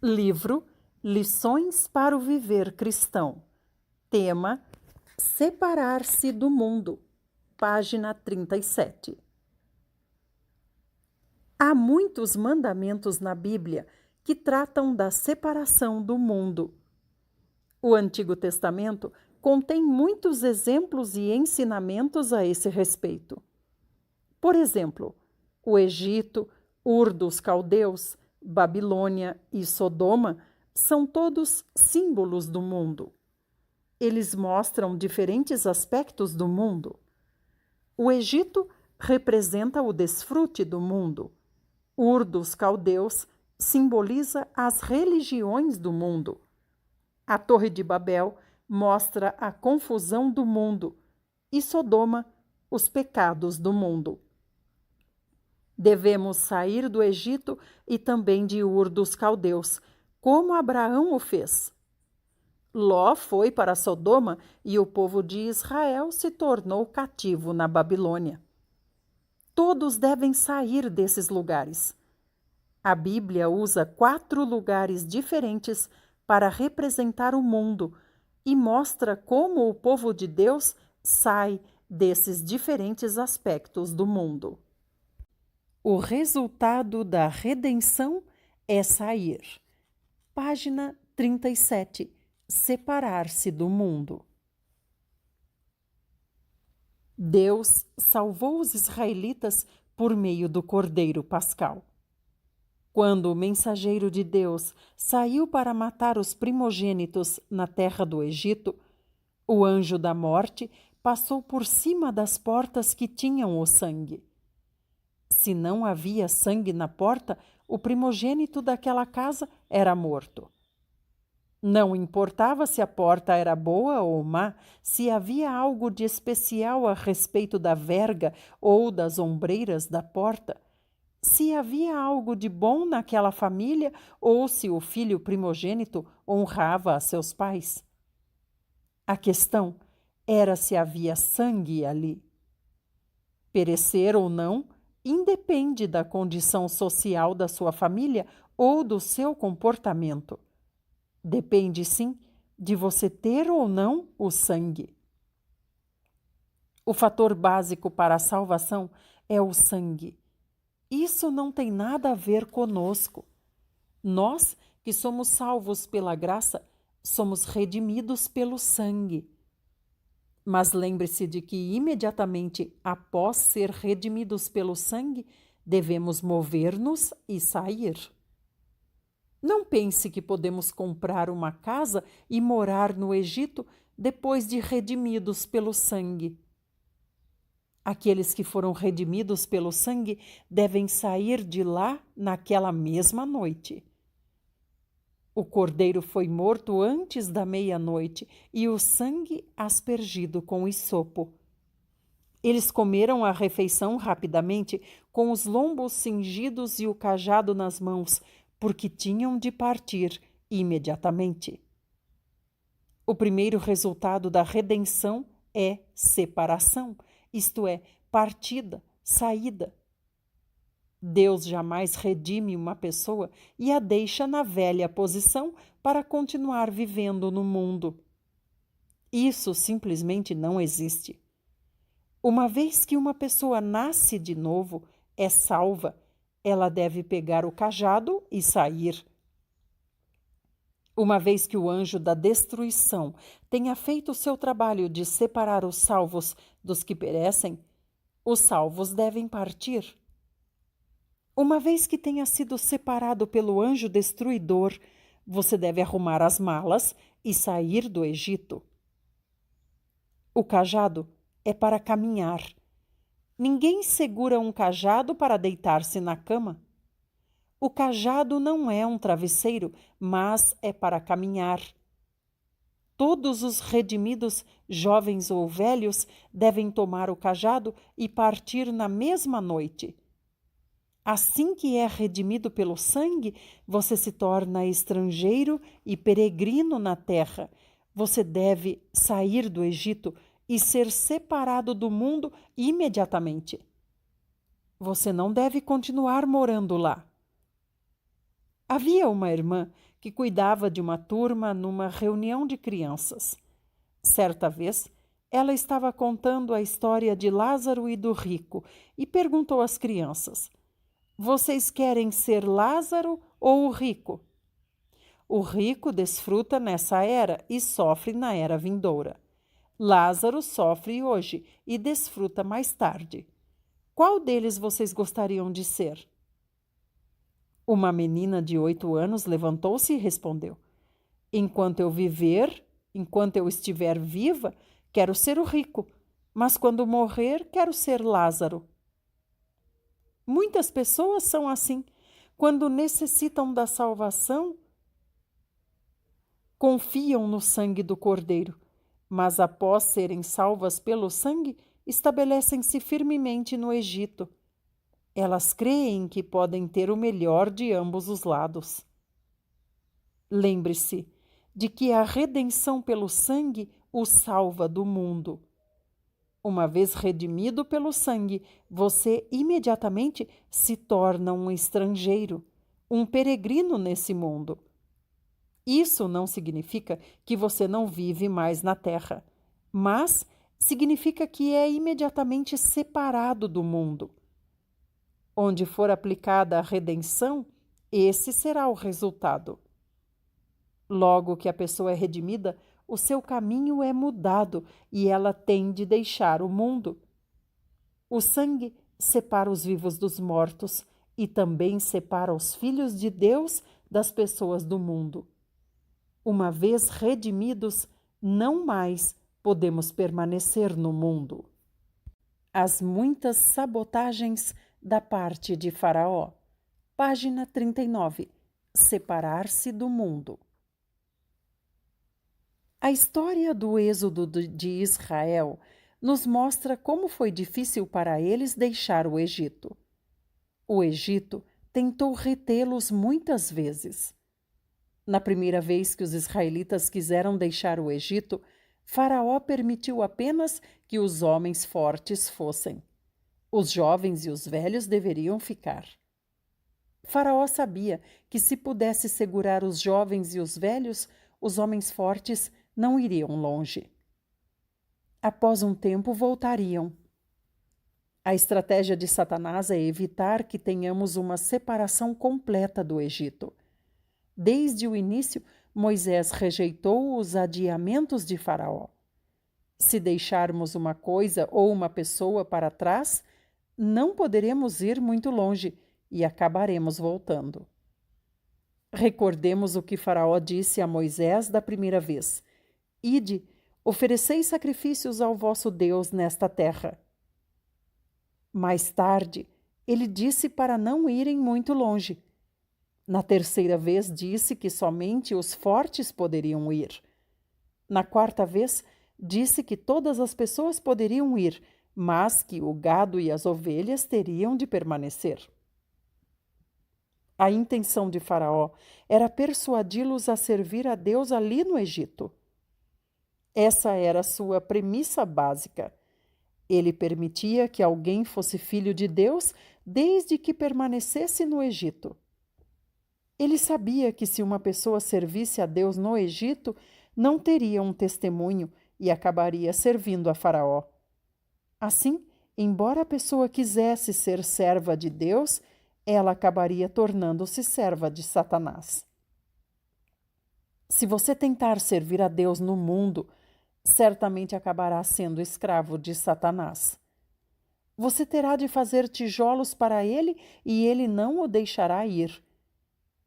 Livro Lições para o Viver Cristão. Tema: Separar-se do mundo. Página 37. Há muitos mandamentos na Bíblia que tratam da separação do mundo. O Antigo Testamento contém muitos exemplos e ensinamentos a esse respeito. Por exemplo, o Egito, Ur dos Caldeus, Babilônia e Sodoma são todos símbolos do mundo. Eles mostram diferentes aspectos do mundo. O Egito representa o desfrute do mundo. Ur dos Caldeus simboliza as religiões do mundo. A Torre de Babel mostra a confusão do mundo e Sodoma, os pecados do mundo. Devemos sair do Egito e também de Ur dos Caldeus, como Abraão o fez. Ló foi para Sodoma e o povo de Israel se tornou cativo na Babilônia. Todos devem sair desses lugares. A Bíblia usa 4 lugares diferentes para representar o mundo e mostra como o povo de Deus sai desses diferentes aspectos do mundo. O resultado da redenção é sair. Página 37. Separar-se do mundo. Deus salvou os israelitas por meio do Cordeiro Pascal. Quando o mensageiro de Deus saiu para matar os primogênitos na terra do Egito, o anjo da morte passou por cima das portas que tinham o sangue. Se não havia sangue na porta, o primogênito daquela casa era morto. Não importava se a porta era boa ou má, se havia algo de especial a respeito da verga ou das ombreiras da porta, se havia algo de bom naquela família ou se o filho primogênito honrava a seus pais. A questão era se havia sangue ali. Perecer ou não independe da condição social da sua família ou do seu comportamento. Depende, sim, de você ter ou não o sangue. O fator básico para a salvação é o sangue. Isso não tem nada a ver conosco. Nós, que somos salvos pela graça, somos redimidos pelo sangue. Mas lembre-se de que imediatamente após ser redimidos pelo sangue, devemos mover-nos e sair. Não pense que podemos comprar uma casa e morar no Egito depois de redimidos pelo sangue. Aqueles que foram redimidos pelo sangue devem sair de lá naquela mesma noite. O cordeiro foi morto antes da meia-noite e o sangue aspergido com hisopo. Eles comeram a refeição rapidamente, com os lombos cingidos e o cajado nas mãos, porque tinham de partir imediatamente. O primeiro resultado da redenção é separação, isto é, partida, saída. Deus jamais redime uma pessoa e a deixa na velha posição para continuar vivendo no mundo. Isso simplesmente não existe. Uma vez que uma pessoa nasce de novo, é salva, ela deve pegar o cajado e sair. Uma vez que o anjo da destruição tenha feito o seu trabalho de separar os salvos dos que perecem, os salvos devem partir. Uma vez que tenha sido separado pelo anjo destruidor, você deve arrumar as malas e sair do Egito. O cajado é para caminhar. Ninguém segura um cajado para deitar-se na cama. O cajado não é um travesseiro, mas é para caminhar. Todos os redimidos, jovens ou velhos, devem tomar o cajado e partir na mesma noite. Assim que é redimido pelo sangue, você se torna estrangeiro e peregrino na terra. Você deve sair do Egito e ser separado do mundo imediatamente. Você não deve continuar morando lá. Havia uma irmã que cuidava de uma turma numa reunião de crianças. Certa vez, ela estava contando a história de Lázaro e do rico e perguntou às crianças: Vocês querem ser Lázaro ou o rico? O rico desfruta nessa era e sofre na era vindoura. Lázaro sofre hoje e desfruta mais tarde. Qual deles vocês gostariam de ser? Uma menina de 8 anos levantou-se e respondeu: Enquanto eu viver, enquanto eu estiver viva, quero ser o rico, mas quando morrer, quero ser Lázaro. Muitas pessoas são assim. Quando necessitam da salvação, confiam no sangue do Cordeiro, mas após serem salvas pelo sangue, estabelecem-se firmemente no Egito. Elas creem que podem ter o melhor de ambos os lados. Lembre-se de que a redenção pelo sangue o salva do mundo. Uma vez redimido pelo sangue, você imediatamente se torna um estrangeiro, um peregrino nesse mundo. Isso não significa que você não vive mais na terra, mas significa que é imediatamente separado do mundo. Onde for aplicada a redenção, esse será o resultado. Logo que a pessoa é redimida, o seu caminho é mudado e ela tem de deixar o mundo. O sangue separa os vivos dos mortos e também separa os filhos de Deus das pessoas do mundo. Uma vez redimidos, não mais podemos permanecer no mundo. As muitas sabotagens da parte de Faraó. Página 39. Separar-se do mundo. A história do êxodo de Israel nos mostra como foi difícil para eles deixar o Egito. O Egito tentou retê-los muitas vezes. Na primeira vez que os israelitas quiseram deixar o Egito, Faraó permitiu apenas que os homens fortes fossem. Os jovens e os velhos deveriam ficar. Faraó sabia que se pudesse segurar os jovens e os velhos, os homens fortes não iriam longe. Após um tempo, voltariam. A estratégia de Satanás é evitar que tenhamos uma separação completa do Egito. Desde o início, Moisés rejeitou os adiamentos de Faraó. Se deixarmos uma coisa ou uma pessoa para trás, não poderemos ir muito longe e acabaremos voltando. Recordemos o que Faraó disse a Moisés da primeira vez: Ide, ofereceis sacrifícios ao vosso Deus nesta terra. Mais tarde, ele disse para não irem muito longe. Na terceira vez, disse que somente os fortes poderiam ir. Na quarta vez, disse que todas as pessoas poderiam ir, mas que o gado e as ovelhas teriam de permanecer. A intenção de Faraó era persuadi-los a servir a Deus ali no Egito. Essa era a sua premissa básica. Ele permitia que alguém fosse filho de Deus desde que permanecesse no Egito. Ele sabia que se uma pessoa servisse a Deus no Egito, não teria um testemunho e acabaria servindo a Faraó. Assim, embora a pessoa quisesse ser serva de Deus, ela acabaria tornando-se serva de Satanás. Se você tentar servir a Deus no mundo, certamente acabará sendo escravo de Satanás. Você terá de fazer tijolos para ele e ele não o deixará ir.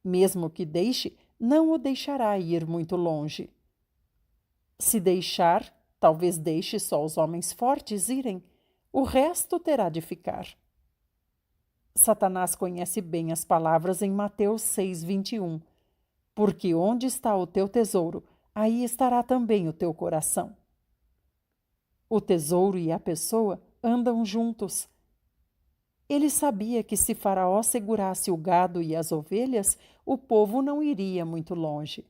Mesmo que deixe, não o deixará ir muito longe. Se deixar, talvez deixe só os homens fortes irem. O resto terá de ficar. Satanás conhece bem as palavras em Mateus 6:21. Porque onde está o teu tesouro, aí estará também o teu coração. O tesouro e a pessoa andam juntos. Ele sabia que se Faraó segurasse o gado e as ovelhas, o povo não iria muito longe.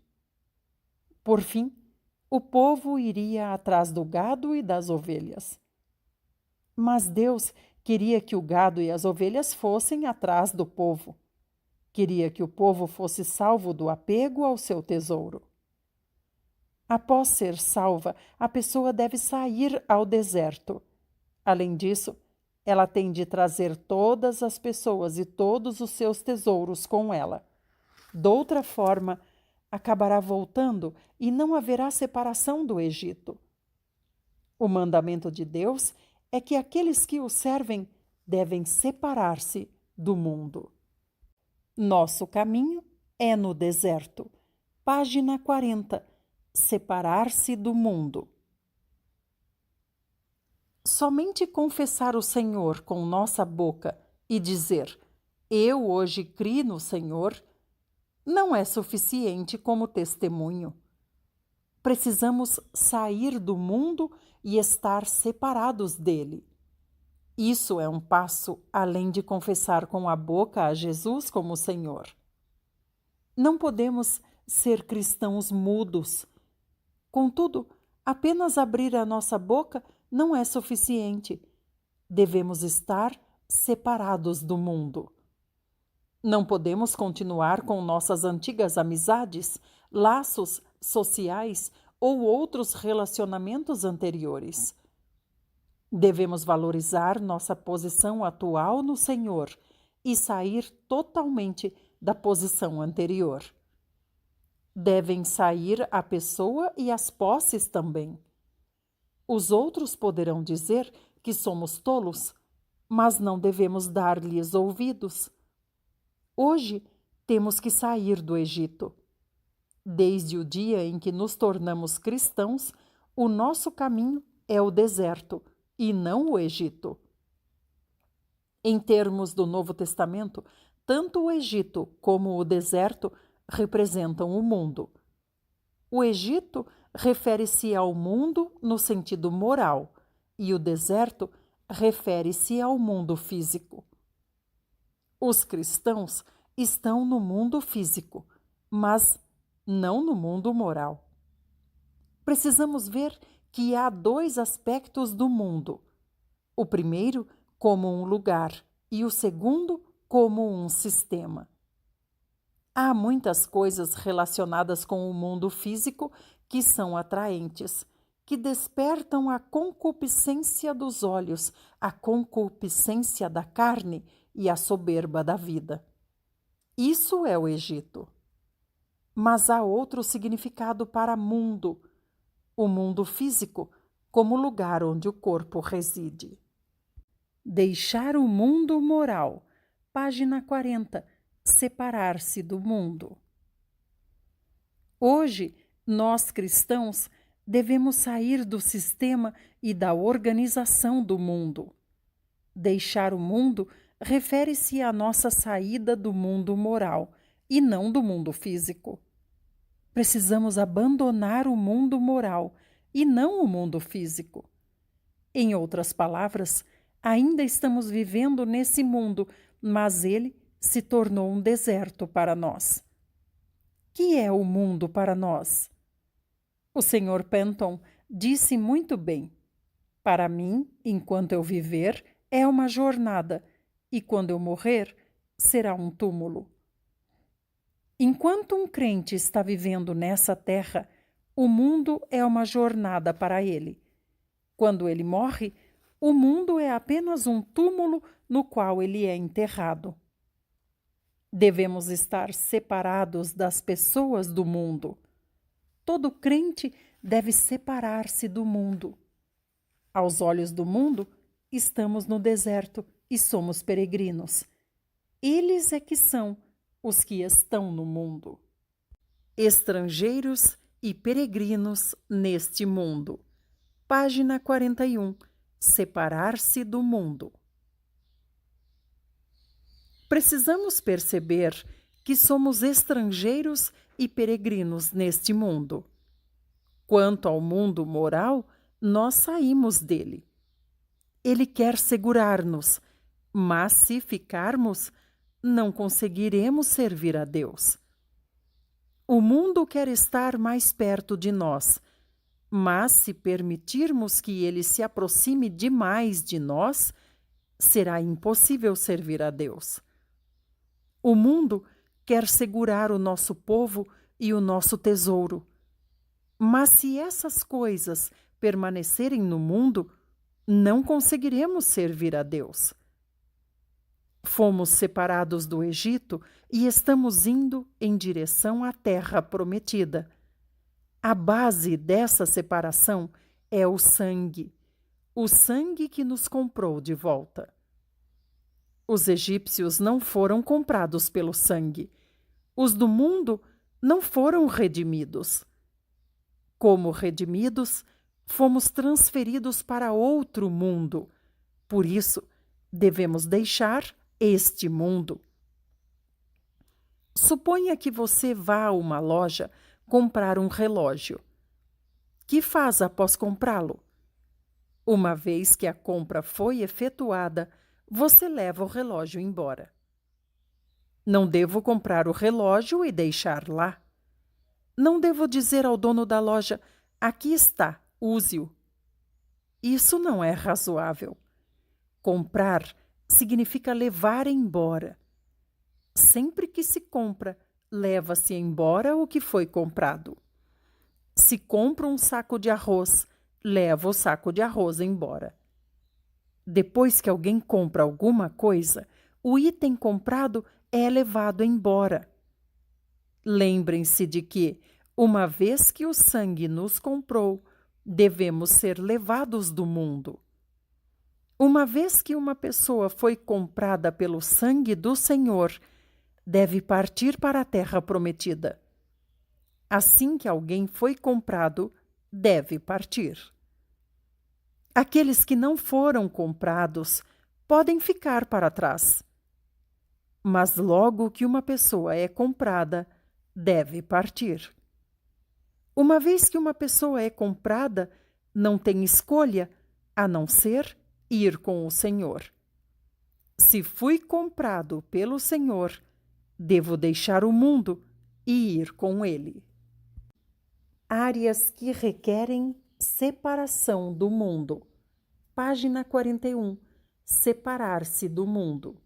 Por fim, o povo iria atrás do gado e das ovelhas. Mas Deus queria que o gado e as ovelhas fossem atrás do povo. Queria que o povo fosse salvo do apego ao seu tesouro. Após ser salva, a pessoa deve sair ao deserto. Além disso, ela tem de trazer todas as pessoas e todos os seus tesouros com ela. Doutra forma, acabará voltando e não haverá separação do Egito. O mandamento de Deus é que aqueles que o servem devem separar-se do mundo. Nosso caminho é no deserto. Página 40. Separar-se do mundo. Somente confessar o Senhor com nossa boca e dizer: eu hoje criei no Senhor, não é suficiente como testemunho. Precisamos sair do mundo e estar separados dele. Isso é um passo além de confessar com a boca a Jesus como Senhor. Não podemos ser cristãos mudos. Contudo, apenas abrir a nossa boca não é suficiente. Devemos estar separados do mundo. Não podemos continuar com nossas antigas amizades, laços sociais ou outros relacionamentos anteriores. Devemos valorizar nossa posição atual no Senhor e sair totalmente da posição anterior. Devem sair a pessoa e as posses também. Os outros poderão dizer que somos tolos, mas não devemos dar-lhes ouvidos. Hoje temos que sair do Egito. Desde o dia em que nos tornamos cristãos, o nosso caminho é o deserto e não o Egito. Em termos do Novo Testamento, tanto o Egito como o deserto representam o mundo. O Egito refere-se ao mundo no sentido moral e o deserto refere-se ao mundo físico. Os cristãos estão no mundo físico, mas não no mundo moral. Precisamos ver que há dois aspectos do mundo: o primeiro como um lugar e o segundo como um sistema. Há muitas coisas relacionadas com o mundo físico que são atraentes, que despertam a concupiscência dos olhos, a concupiscência da carne e a soberba da vida. Isso é o Egito. Mas há outro significado para mundo, o mundo físico como lugar onde o corpo reside. Deixar o mundo moral. Página 40. Separar-se do mundo. Hoje, nós cristãos devemos sair do sistema e da organização do mundo. Deixar o mundo refere-se à nossa saída do mundo moral e não do mundo físico. Precisamos abandonar o mundo moral e não o mundo físico. Em outras palavras, ainda estamos vivendo nesse mundo, mas ele se tornou um deserto para nós. Que é o mundo para nós? O Sr. Penton disse muito bem: para mim, enquanto eu viver, é uma jornada, e quando eu morrer, será um túmulo. Enquanto um crente está vivendo nessa terra, o mundo é uma jornada para ele. Quando ele morre, o mundo é apenas um túmulo no qual ele é enterrado. Devemos estar separados das pessoas do mundo. Todo crente deve separar-se do mundo. Aos olhos do mundo, estamos no deserto e somos peregrinos. Eles é que são os que estão no mundo. Estrangeiros e peregrinos neste mundo. Página 41. Separar-se do mundo. Precisamos perceber que somos estrangeiros e peregrinos neste mundo. Quanto ao mundo moral, nós saímos dele. Ele quer segurar-nos, mas se ficarmos, não conseguiremos servir a Deus. O mundo quer estar mais perto de nós, mas se permitirmos que ele se aproxime demais de nós, será impossível servir a Deus. O mundo quer segurar o nosso povo e o nosso tesouro. Mas se essas coisas permanecerem no mundo, não conseguiremos servir a Deus. Fomos separados do Egito e estamos indo em direção à terra prometida. A base dessa separação é o sangue que nos comprou de volta. Os egípcios não foram comprados pelo sangue. Os do mundo não foram redimidos. Como redimidos, fomos transferidos para outro mundo. Por isso, devemos deixar este mundo. Suponha que você vá a uma loja comprar um relógio. Que faz após comprá-lo? Uma vez que a compra foi efetuada, você leva o relógio embora. Não devo comprar o relógio e deixar lá. Não devo dizer ao dono da loja: aqui está, use-o. Isso não é razoável. Comprar significa levar embora. Sempre que se compra, leva-se embora o que foi comprado. Se compro um saco de arroz, levo o saco de arroz embora. Depois que alguém compra alguma coisa, o item comprado é levado embora. Lembrem-se de que, uma vez que o sangue nos comprou, devemos ser levados do mundo. Uma vez que uma pessoa foi comprada pelo sangue do Senhor, deve partir para a terra prometida. Assim que alguém foi comprado, deve partir. Aqueles que não foram comprados podem ficar para trás. Mas logo que uma pessoa é comprada, deve partir. Uma vez que uma pessoa é comprada, não tem escolha a não ser ir com o Senhor. Se fui comprado pelo Senhor, devo deixar o mundo e ir com ele. Áreas que requerem separação do mundo. Página 41. Separar-se do mundo.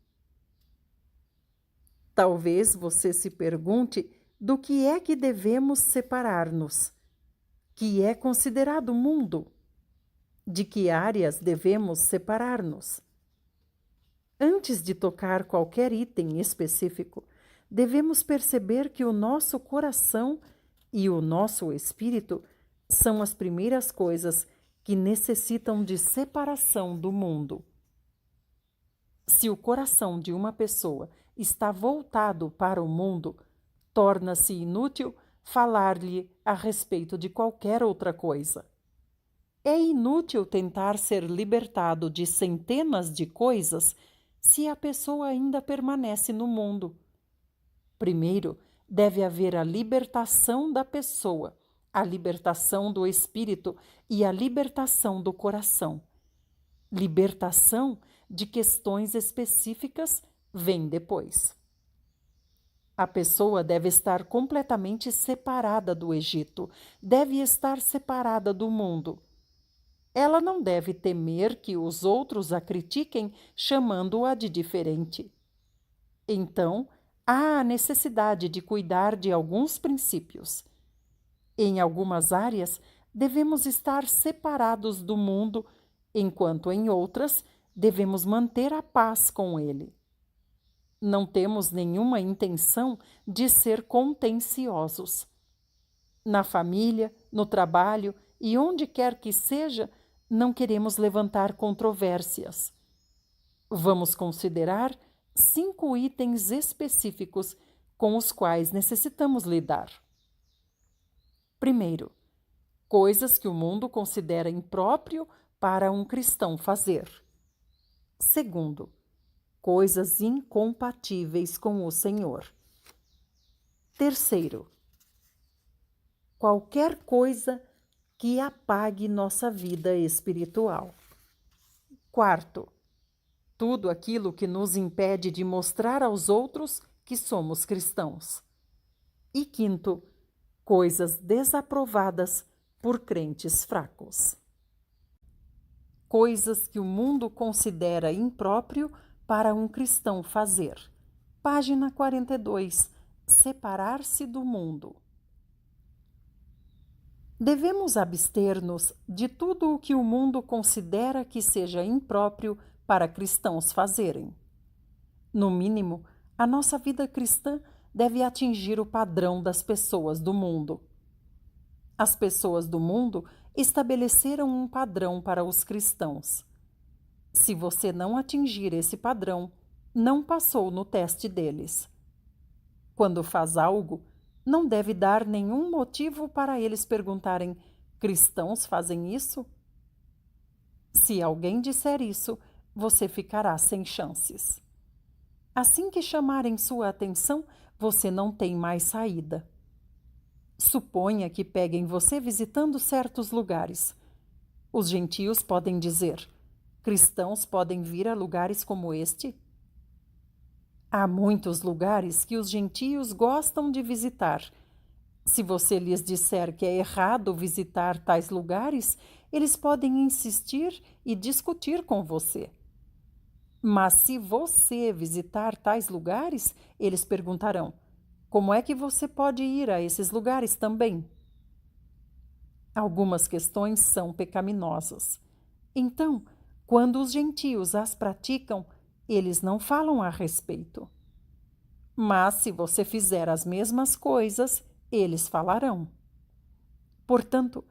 Talvez você se pergunte do que é que devemos separar-nos. Que é considerado mundo? De que áreas devemos separar-nos? Antes de tocar qualquer item específico, devemos perceber que o nosso coração e o nosso espírito são as primeiras coisas que necessitam de separação do mundo. Se o coração de uma pessoa está voltado para o mundo, torna-se inútil falar-lhe a respeito de qualquer outra coisa. É inútil tentar ser libertado de centenas de coisas se a pessoa ainda permanece no mundo. Primeiro, deve haver a libertação da pessoa, a libertação do espírito e a libertação do coração. Libertação de questões específicas vem depois. A pessoa deve estar completamente separada do Egito, deve estar separada do mundo. Ela não deve temer que os outros a critiquem, chamando-a de diferente. Então, há a necessidade de cuidar de alguns princípios. Em algumas áreas, devemos estar separados do mundo, enquanto em outras, devemos manter a paz com ele. Não temos nenhuma intenção de ser contenciosos. Na família, no trabalho e onde quer que seja, não queremos levantar controvérsias. Vamos considerar 5 itens específicos com os quais necessitamos lidar. Primeiro, coisas que o mundo considera impróprio para um cristão fazer. Segundo, coisas incompatíveis com o Senhor. Terceiro, qualquer coisa que apague nossa vida espiritual. Quarto, tudo aquilo que nos impede de mostrar aos outros que somos cristãos. E quinto, coisas desaprovadas por crentes fracos. Coisas que o mundo considera impróprio para um cristão fazer. Página 42, separar-se do mundo. Devemos abster-nos de tudo o que o mundo considera que seja impróprio para cristãos fazerem. No mínimo, a nossa vida cristã deve atingir o padrão das pessoas do mundo. As pessoas do mundo estabeleceram um padrão para os cristãos. Se você não atingir esse padrão, não passou no teste deles. Quando faz algo, não deve dar nenhum motivo para eles perguntarem: cristãos fazem isso? Se alguém disser isso, você ficará sem chances. Assim que chamarem sua atenção, você não tem mais saída. Suponha que peguem você visitando certos lugares. Os gentios podem dizer: cristãos podem vir a lugares como este? Há muitos lugares que os gentios gostam de visitar. Se você lhes disser que é errado visitar tais lugares, eles podem insistir e discutir com você. Mas se você visitar tais lugares, eles perguntarão: como é que você pode ir a esses lugares também? Algumas questões são pecaminosas. Então, quando os gentios as praticam, eles não falam a respeito. Mas se você fizer as mesmas coisas, eles falarão. Portanto,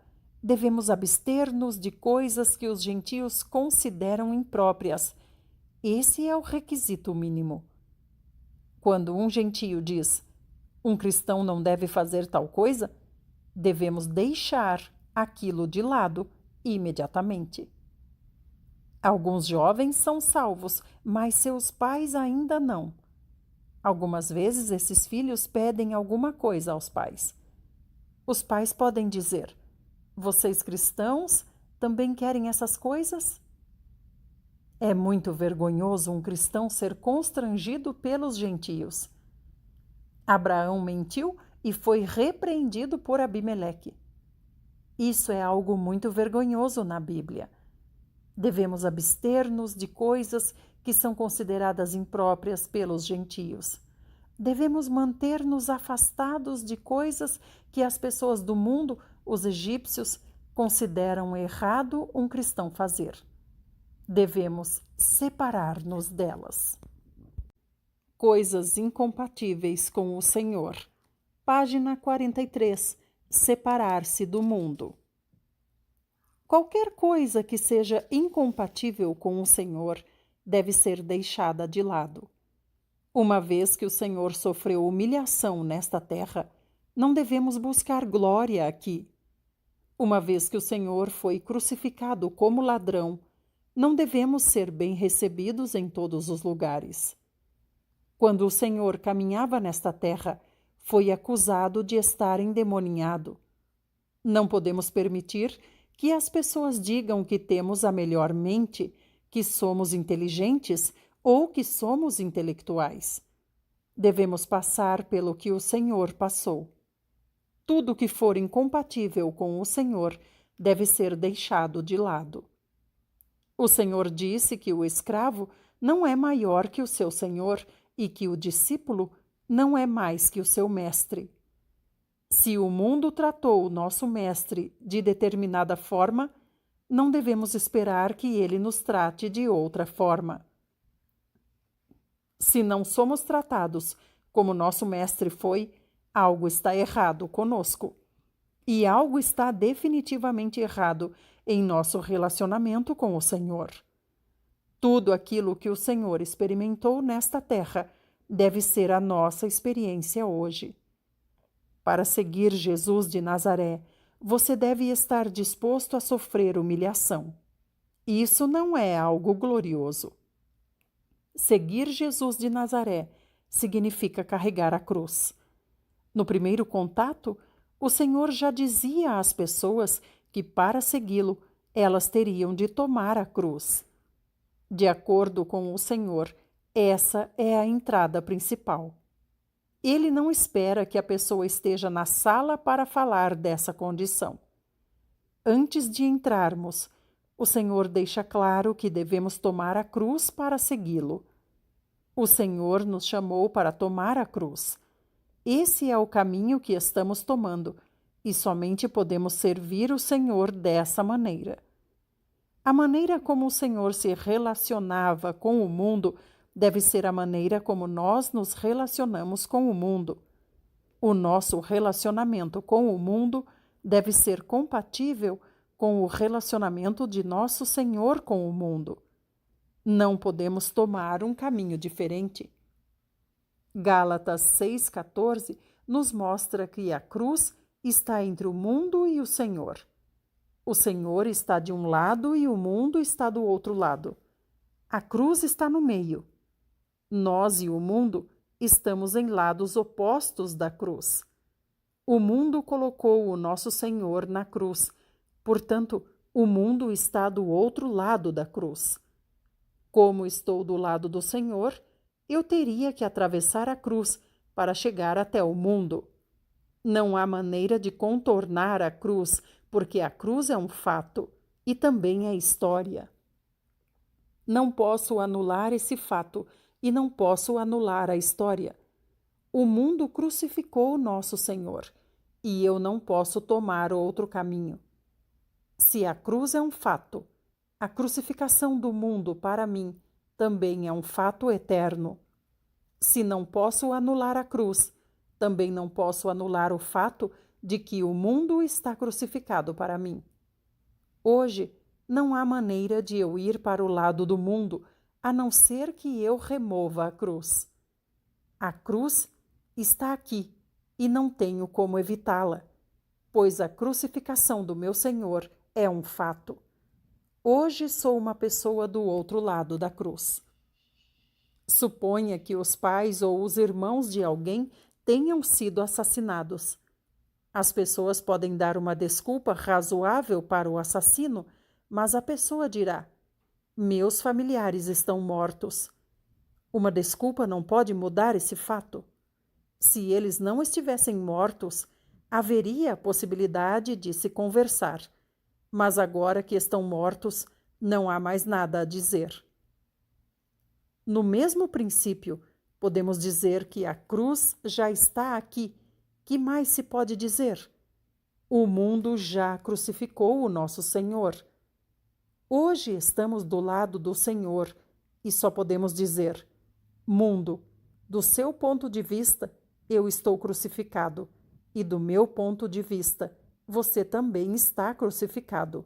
devemos abster-nos de coisas que os gentios consideram impróprias. Esse é o requisito mínimo. Quando um gentio diz: um cristão não deve fazer tal coisa, devemos deixar aquilo de lado imediatamente. Alguns jovens são salvos, mas seus pais ainda não. Algumas vezes esses filhos pedem alguma coisa aos pais. Os pais podem dizer: vocês cristãos também querem essas coisas? É muito vergonhoso um cristão ser constrangido pelos gentios. Abraão mentiu e foi repreendido por Abimeleque. Isso é algo muito vergonhoso na Bíblia. Devemos abster-nos de coisas que são consideradas impróprias pelos gentios. Devemos manter-nos afastados de coisas que as pessoas do mundo, os egípcios, consideram errado um cristão fazer. Devemos separar-nos delas. Coisas incompatíveis com o Senhor. Página 43. Separar-se do mundo. Qualquer coisa que seja incompatível com o Senhor deve ser deixada de lado. Uma vez que o Senhor sofreu humilhação nesta terra, não devemos buscar glória aqui. Uma vez que o Senhor foi crucificado como ladrão, não devemos ser bem recebidos em todos os lugares. Quando o Senhor caminhava nesta terra, foi acusado de estar endemoninhado. Não podemos permitir que as pessoas digam que temos a melhor mente, que somos inteligentes ou que somos intelectuais. Devemos passar pelo que o Senhor passou. Tudo que for incompatível com o Senhor deve ser deixado de lado. O Senhor disse que o escravo não é maior que o seu senhor e que o discípulo não é mais que o seu mestre. Se o mundo tratou o nosso mestre de determinada forma, não devemos esperar que ele nos trate de outra forma. Se não somos tratados como nosso mestre foi, algo está errado conosco. E algo está definitivamente errado em nosso relacionamento com o Senhor. Tudo aquilo que o Senhor experimentou nesta terra deve ser a nossa experiência hoje. Para seguir Jesus de Nazaré, você deve estar disposto a sofrer humilhação. Isso não é algo glorioso. Seguir Jesus de Nazaré significa carregar a cruz. No primeiro contato, o Senhor já dizia às pessoas que, para segui-lo, elas teriam de tomar a cruz. De acordo com o Senhor, essa é a entrada principal. Ele não espera que a pessoa esteja na sala para falar dessa condição. Antes de entrarmos, o Senhor deixa claro que devemos tomar a cruz para segui-lo. O Senhor nos chamou para tomar a cruz. Esse é o caminho que estamos tomando, e somente podemos servir o Senhor dessa maneira. A maneira como o Senhor se relacionava com o mundo deve ser a maneira como nós nos relacionamos com o mundo. O nosso relacionamento com o mundo deve ser compatível com o relacionamento de nosso Senhor com o mundo. Não podemos tomar um caminho diferente. Gálatas 6,14 nos mostra que a cruz está entre o mundo e o Senhor. O Senhor está de um lado e o mundo está do outro lado. A cruz está no meio. Nós e o mundo estamos em lados opostos da cruz. O mundo colocou o nosso Senhor na cruz, portanto, o mundo está do outro lado da cruz. Como estou do lado do Senhor, eu teria que atravessar a cruz para chegar até o mundo. Não há maneira de contornar a cruz, porque a cruz é um fato e também é história. Não posso anular esse fato e não posso anular a história. O mundo crucificou o nosso Senhor e eu não posso tomar outro caminho. Se a cruz é um fato, a crucificação do mundo para mim também é um fato eterno. Se não posso anular a cruz, também não posso anular o fato de que o mundo está crucificado para mim. Hoje, não há maneira de eu ir para o lado do mundo, a não ser que eu remova a cruz. A cruz está aqui e não tenho como evitá-la, pois a crucificação do meu Senhor é um fato. Hoje sou uma pessoa do outro lado da cruz. Suponha que os pais ou os irmãos de alguém tenham sido assassinados. As pessoas podem dar uma desculpa razoável para o assassino, mas a pessoa dirá: meus familiares estão mortos. Uma desculpa não pode mudar esse fato. Se eles não estivessem mortos, haveria a possibilidade de se conversar. Mas agora que estão mortos, não há mais nada a dizer. No mesmo princípio, podemos dizer que a cruz já está aqui. Que mais se pode dizer? O mundo já crucificou o nosso Senhor. Hoje estamos do lado do Senhor e só podemos dizer: mundo, do seu ponto de vista, eu estou crucificado, e do meu ponto de vista, você também está crucificado.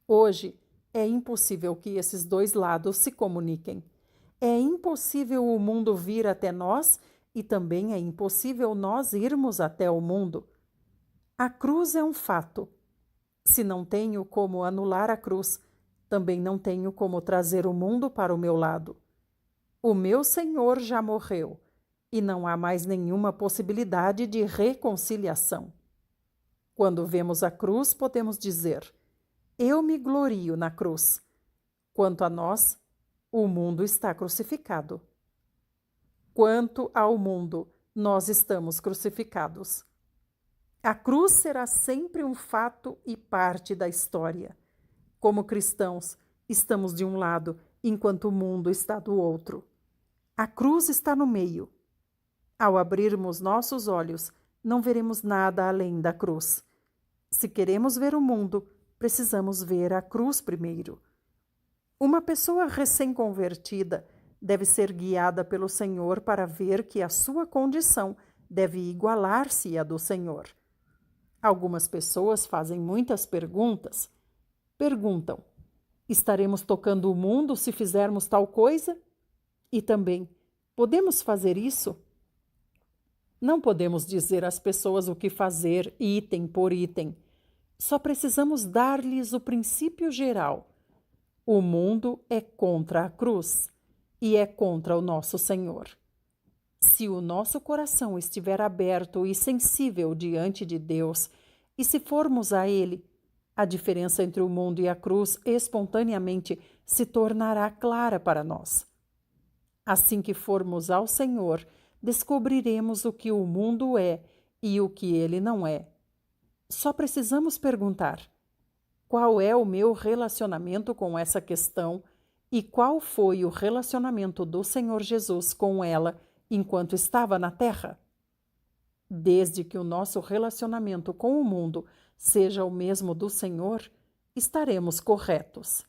Hoje é impossível que esses dois lados se comuniquem. É impossível o mundo vir até nós e também é impossível nós irmos até o mundo. A cruz é um fato. Se não tenho como anular a cruz, também não tenho como trazer o mundo para o meu lado. O meu Senhor já morreu e não há mais nenhuma possibilidade de reconciliação. Quando vemos a cruz, podemos dizer: eu me glorio na cruz. Quanto a nós, o mundo está crucificado. Quanto ao mundo, nós estamos crucificados. A cruz será sempre um fato e parte da história. Como cristãos, estamos de um lado, enquanto o mundo está do outro. A cruz está no meio. Ao abrirmos nossos olhos, não veremos nada além da cruz. Se queremos ver o mundo, precisamos ver a cruz primeiro. Uma pessoa recém-convertida deve ser guiada pelo Senhor para ver que a sua condição deve igualar-se à do Senhor. Algumas pessoas fazem muitas perguntas. Perguntam: estaremos tocando o mundo se fizermos tal coisa? E também, podemos fazer isso? Não podemos dizer às pessoas o que fazer, item por item. Só precisamos dar-lhes o princípio geral. O mundo é contra a cruz e é contra o nosso Senhor. Se o nosso coração estiver aberto e sensível diante de Deus, e se formos a Ele, a diferença entre o mundo e a cruz espontaneamente se tornará clara para nós. Assim que formos ao Senhor, descobriremos o que o mundo é e o que ele não é. Só precisamos perguntar: qual é o meu relacionamento com essa questão e qual foi o relacionamento do Senhor Jesus com ela enquanto estava na terra? Desde que o nosso relacionamento com o mundo seja o mesmo do Senhor, estaremos corretos.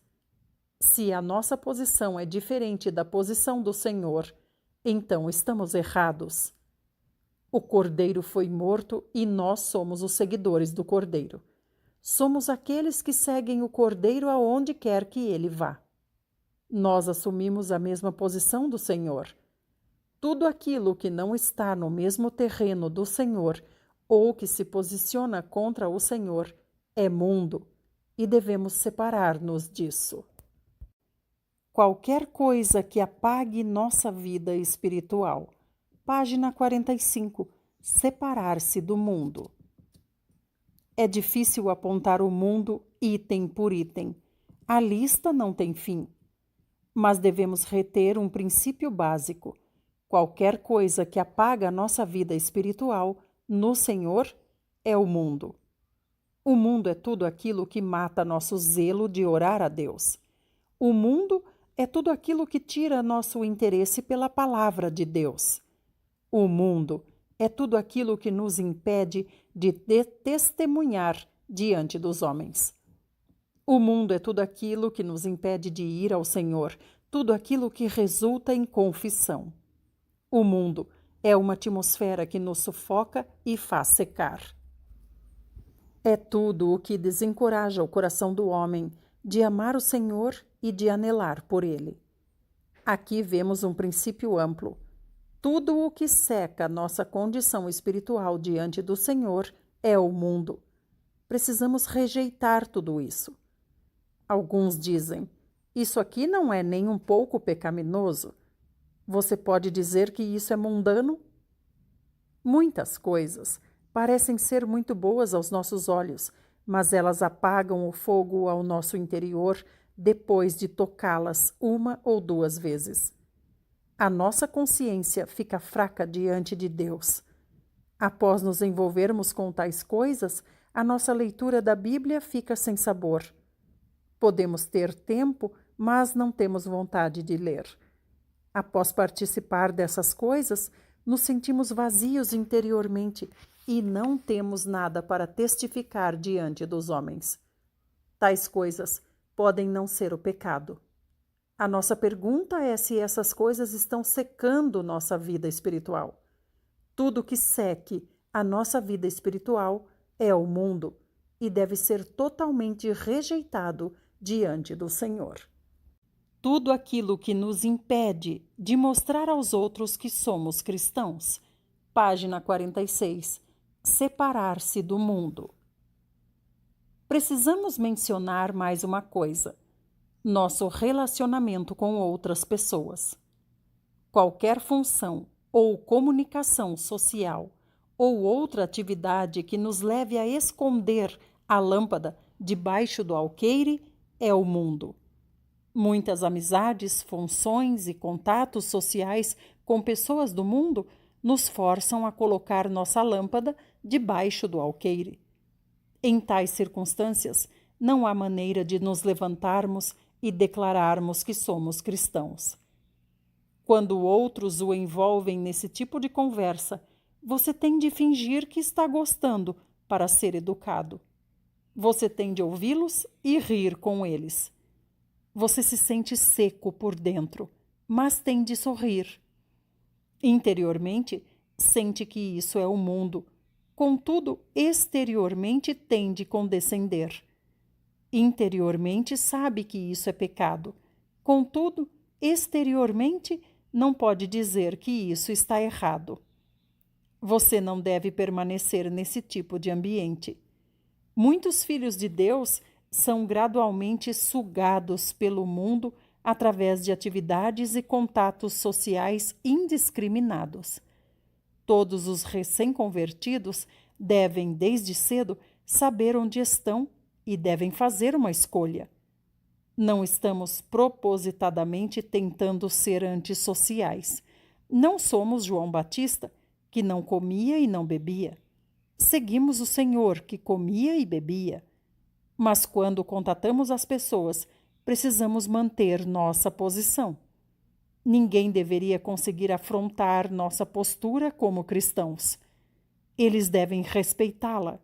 Se a nossa posição é diferente da posição do Senhor, então estamos errados. O Cordeiro foi morto e nós somos os seguidores do Cordeiro. Somos aqueles que seguem o Cordeiro aonde quer que ele vá. Nós assumimos a mesma posição do Senhor. Tudo aquilo que não está no mesmo terreno do Senhor ou que se posiciona contra o Senhor é mundo e devemos separar-nos disso. Qualquer coisa que apague nossa vida espiritual. Página 45. Separar-se do mundo. É difícil apontar o mundo item por item. A lista não tem fim. Mas devemos reter um princípio básico. Qualquer coisa que apaga nossa vida espiritual no Senhor é o mundo. O mundo é tudo aquilo que mata nosso zelo de orar a Deus. O mundo é tudo aquilo que tira nosso interesse pela palavra de Deus. O mundo é tudo aquilo que nos impede de testemunhar diante dos homens. O mundo é tudo aquilo que nos impede de ir ao Senhor, tudo aquilo que resulta em confissão. O mundo é uma atmosfera que nos sufoca e faz secar. É tudo o que desencoraja o coração do homem de amar o Senhor e de anelar por ele. Aqui vemos um princípio amplo. Tudo o que seca nossa condição espiritual diante do Senhor é o mundo. Precisamos rejeitar tudo isso. Alguns dizem, isso aqui não é nem um pouco pecaminoso. Você pode dizer que isso é mundano? Muitas coisas parecem ser muito boas aos nossos olhos, mas elas apagam o fogo ao nosso interior depois de tocá-las uma ou duas vezes. A nossa consciência fica fraca diante de Deus. Após nos envolvermos com tais coisas, a nossa leitura da Bíblia fica sem sabor. Podemos ter tempo, mas não temos vontade de ler. Após participar dessas coisas, nos sentimos vazios interiormente e não temos nada para testificar diante dos homens. Tais coisas podem não ser o pecado. A nossa pergunta é se essas coisas estão secando nossa vida espiritual. Tudo que seque a nossa vida espiritual é o mundo e deve ser totalmente rejeitado diante do Senhor. Tudo aquilo que nos impede de mostrar aos outros que somos cristãos. Página 46. Separar-se do mundo. Precisamos mencionar mais uma coisa: nosso relacionamento com outras pessoas. Qualquer função ou comunicação social ou outra atividade que nos leve a esconder a lâmpada debaixo do alqueire é o mundo. Muitas amizades, funções e contatos sociais com pessoas do mundo nos forçam a colocar nossa lâmpada debaixo do alqueire. Em tais circunstâncias, não há maneira de nos levantarmos e declararmos que somos cristãos. Quando outros o envolvem nesse tipo de conversa, você tem de fingir que está gostando para ser educado. Você tem de ouvi-los e rir com eles. Você se sente seco por dentro, mas tem de sorrir. Interiormente, sente que isso é o mundo. Contudo, exteriormente tem de condescender. Interiormente sabe que isso é pecado. Contudo, exteriormente não pode dizer que isso está errado. Você não deve permanecer nesse tipo de ambiente. Muitos filhos de Deus são gradualmente sugados pelo mundo através de atividades e contatos sociais indiscriminados. Todos os recém-convertidos devem, desde cedo, saber onde estão e devem fazer uma escolha. Não estamos propositadamente tentando ser antissociais. Não somos João Batista, que não comia e não bebia. Seguimos o Senhor, que comia e bebia. Mas quando contatamos as pessoas, precisamos manter nossa posição. Ninguém deveria conseguir afrontar nossa postura como cristãos. Eles devem respeitá-la.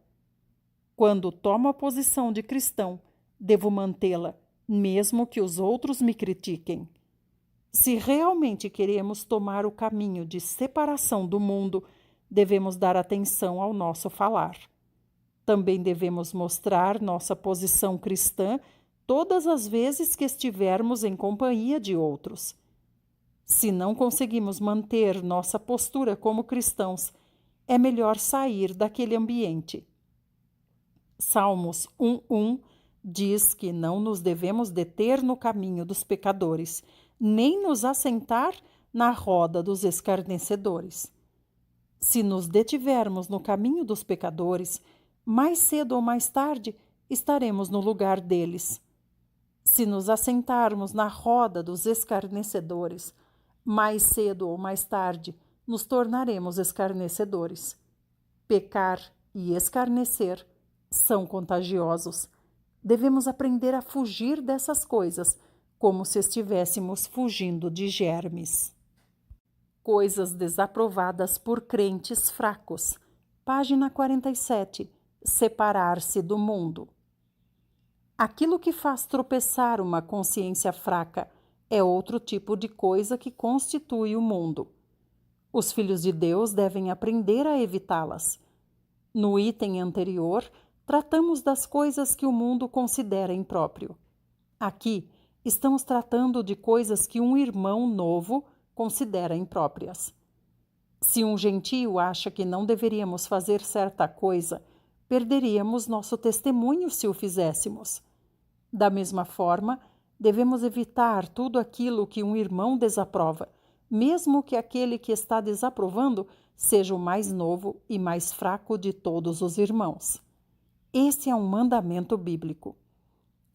Quando tomo a posição de cristão, devo mantê-la, mesmo que os outros me critiquem. Se realmente queremos tomar o caminho de separação do mundo, devemos dar atenção ao nosso falar. Também devemos mostrar nossa posição cristã todas as vezes que estivermos em companhia de outros. Se não conseguimos manter nossa postura como cristãos, é melhor sair daquele ambiente. Salmos 1:1 diz que não nos devemos deter no caminho dos pecadores, nem nos assentar na roda dos escarnecedores. Se nos detivermos no caminho dos pecadores, mais cedo ou mais tarde estaremos no lugar deles. Se nos assentarmos na roda dos escarnecedores, mais cedo ou mais tarde nos tornaremos escarnecedores. Pecar e escarnecer são contagiosos. Devemos aprender a fugir dessas coisas, como se estivéssemos fugindo de germes. Coisas desaprovadas por crentes fracos. Página 47. Separar-se do mundo. Aquilo que faz tropeçar uma consciência fraca é outro tipo de coisa que constitui o mundo. Os filhos de Deus devem aprender a evitá-las. No item anterior, tratamos das coisas que o mundo considera impróprio. Aqui, estamos tratando de coisas que um irmão novo considera impróprias. Se um gentio acha que não deveríamos fazer certa coisa, perderíamos nosso testemunho se o fizéssemos. Da mesma forma, devemos evitar tudo aquilo que um irmão desaprova, mesmo que aquele que está desaprovando seja o mais novo e mais fraco de todos os irmãos. Esse é um mandamento bíblico.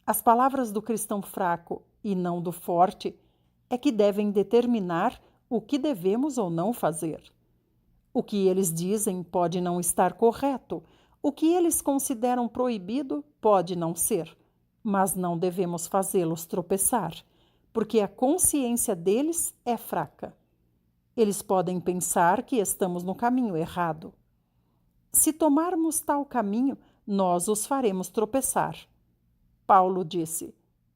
As palavras do cristão fraco e não do forte é que devem determinar o que devemos ou não fazer. O que eles dizem pode não estar correto, o que eles consideram proibido pode não ser, mas não devemos fazê-los tropeçar, porque a consciência deles é fraca. Eles podem pensar que estamos no caminho errado. Se tomarmos tal caminho, nós os faremos tropeçar. Paulo disse: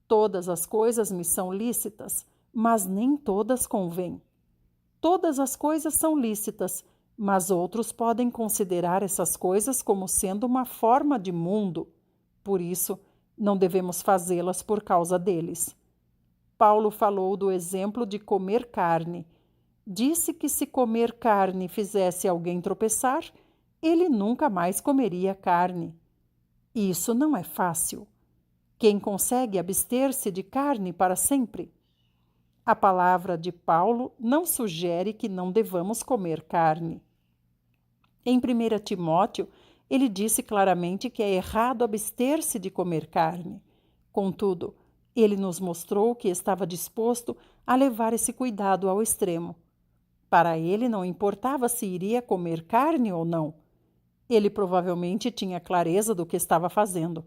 todas as coisas me são lícitas, mas nem todas convêm. Todas as coisas são lícitas, mas outros podem considerar essas coisas como sendo uma forma de mundo. Por isso, não devemos fazê-las por causa deles. Paulo falou do exemplo de comer carne. Disse que se comer carne fizesse alguém tropeçar, ele nunca mais comeria carne. Isso não é fácil. Quem consegue abster-se de carne para sempre? A palavra de Paulo não sugere que não devamos comer carne. Em 1 Timóteo, ele disse claramente que é errado abster-se de comer carne. Contudo, ele nos mostrou que estava disposto a levar esse cuidado ao extremo. Para ele não importava se iria comer carne ou não. Ele provavelmente tinha clareza do que estava fazendo,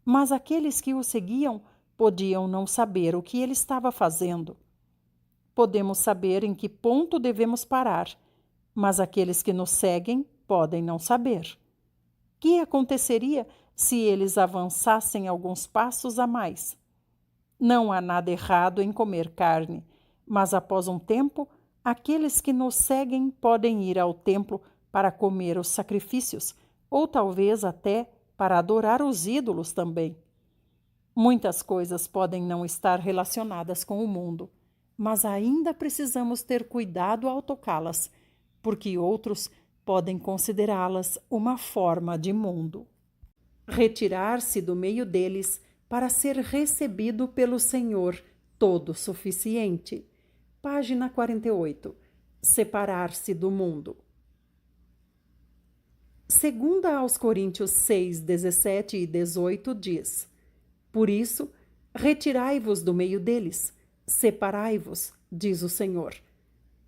mas aqueles que o seguiam podiam não saber o que ele estava fazendo. Podemos saber em que ponto devemos parar, mas aqueles que nos seguem podem não saber. O que aconteceria se eles avançassem alguns passos a mais? Não há nada errado em comer carne, mas após um tempo, aqueles que nos seguem podem ir ao templo para comer os sacrifícios, ou talvez até para adorar os ídolos também. Muitas coisas podem não estar relacionadas com o mundo, mas ainda precisamos ter cuidado ao tocá-las, porque outros podem considerá-las uma forma de mundo. Retirar-se do meio deles para ser recebido pelo Senhor Todo-Suficiente. Página 48. Separar-se do mundo. Segunda aos Coríntios 6, 17 e 18 diz: por isso, retirai-vos do meio deles, separai-vos, diz o Senhor.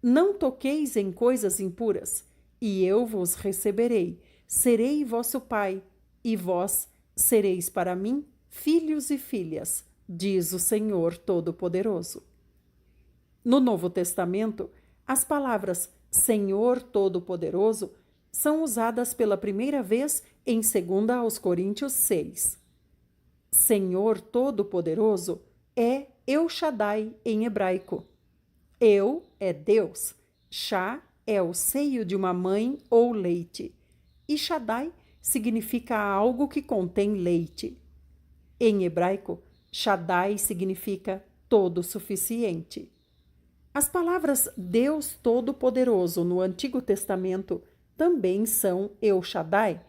Não toqueis em coisas impuras, e eu vos receberei, serei vosso pai, e vós sereis para mim filhos e filhas, diz o Senhor Todo-Poderoso. No Novo Testamento, as palavras Senhor Todo-Poderoso são usadas pela primeira vez em 2 aos Coríntios 6. Senhor Todo-Poderoso é El Shaddai em hebraico. Eu é Deus, Shá é o seio de uma mãe ou leite, e Shaddai significa algo que contém leite. Em hebraico, Shaddai significa todo-suficiente. As palavras Deus Todo-Poderoso no Antigo Testamento também são El Shaddai,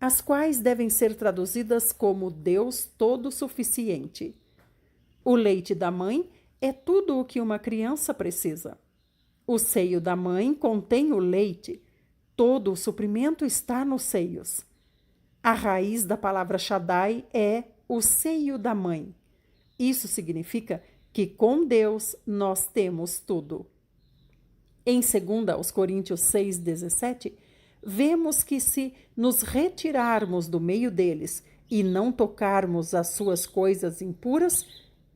as quais devem ser traduzidas como Deus Todo-Suficiente. O leite da mãe é tudo o que uma criança precisa. O seio da mãe contém o leite. Todo o suprimento está nos seios. A raiz da palavra Shaddai é o seio da mãe. Isso significa que com Deus nós temos tudo. Em 2 aos Coríntios 6,17, vemos que se nos retirarmos do meio deles e não tocarmos as suas coisas impuras,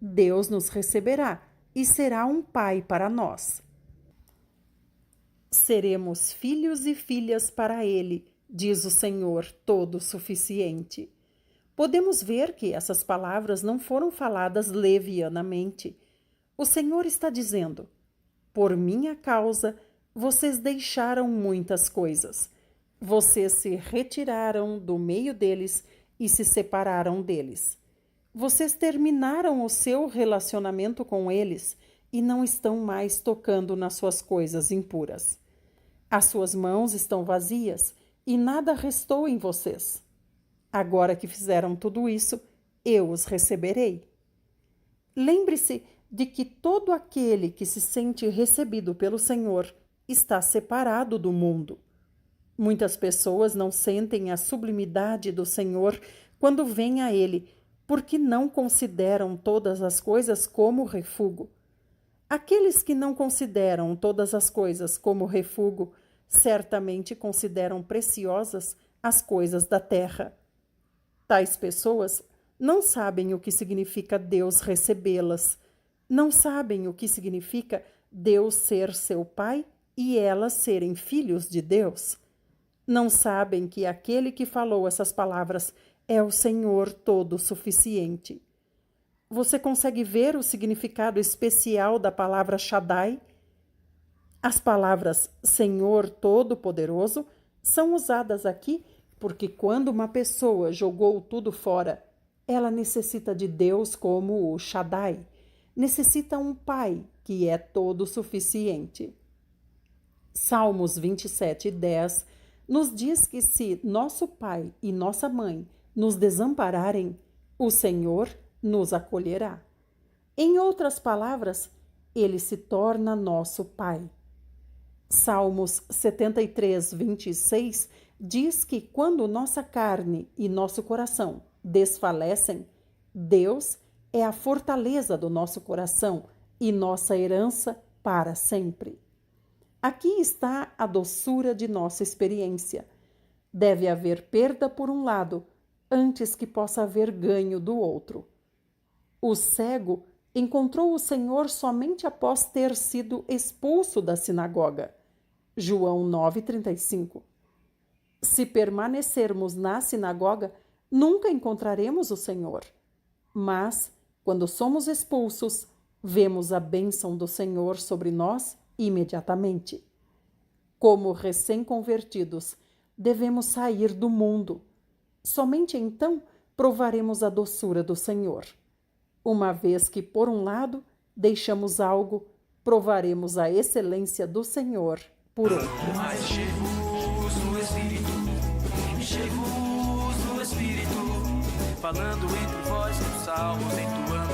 Deus nos receberá e será um pai para nós. Seremos filhos e filhas para Ele, diz o Senhor Todo-Suficiente. Podemos ver que essas palavras não foram faladas levianamente. O Senhor está dizendo: por minha causa, vocês deixaram muitas coisas. Vocês se retiraram do meio deles e se separaram deles. Vocês terminaram o seu relacionamento com eles e não estão mais tocando nas suas coisas impuras. As suas mãos estão vazias e nada restou em vocês. Agora que fizeram tudo isso, eu os receberei. Lembre-se de que todo aquele que se sente recebido pelo Senhor está separado do mundo. Muitas pessoas não sentem a sublimidade do Senhor quando vêm a Ele, porque não consideram todas as coisas como refúgio. Aqueles que não consideram todas as coisas como refúgio, certamente consideram preciosas as coisas da terra. Tais pessoas não sabem o que significa Deus recebê-las, não sabem o que significa Deus ser seu pai e elas serem filhos de Deus. Não sabem que aquele que falou essas palavras é o Senhor Todo-Suficiente. Você consegue ver o significado especial da palavra Shaddai? As palavras Senhor Todo-Poderoso são usadas aqui porque quando uma pessoa jogou tudo fora, ela necessita de Deus como o Shaddai. Necessita um pai que é todo-suficiente. Salmos 27:10 nos diz que se nosso pai e nossa mãe nos desampararem, o Senhor nos acolherá. Em outras palavras, ele se torna nosso pai. Salmos 73:26 diz que quando nossa carne e nosso coração desfalecem, Deus é a fortaleza do nosso coração e nossa herança para sempre. Aqui está a doçura de nossa experiência. Deve haver perda por um lado, antes que possa haver ganho do outro. O cego encontrou o Senhor somente após ter sido expulso da sinagoga. João 9:35. Se permanecermos na sinagoga, nunca encontraremos o Senhor. Mas, quando somos expulsos, vemos a bênção do Senhor sobre nós imediatamente. Como recém-convertidos, devemos sair do mundo. Somente então provaremos a doçura do Senhor. Uma vez que, por um lado, deixamos algo, provaremos a excelência do Senhor por outro. Mais cheios no Espírito, cheios no Espírito, falando entre vós com salmos, entoando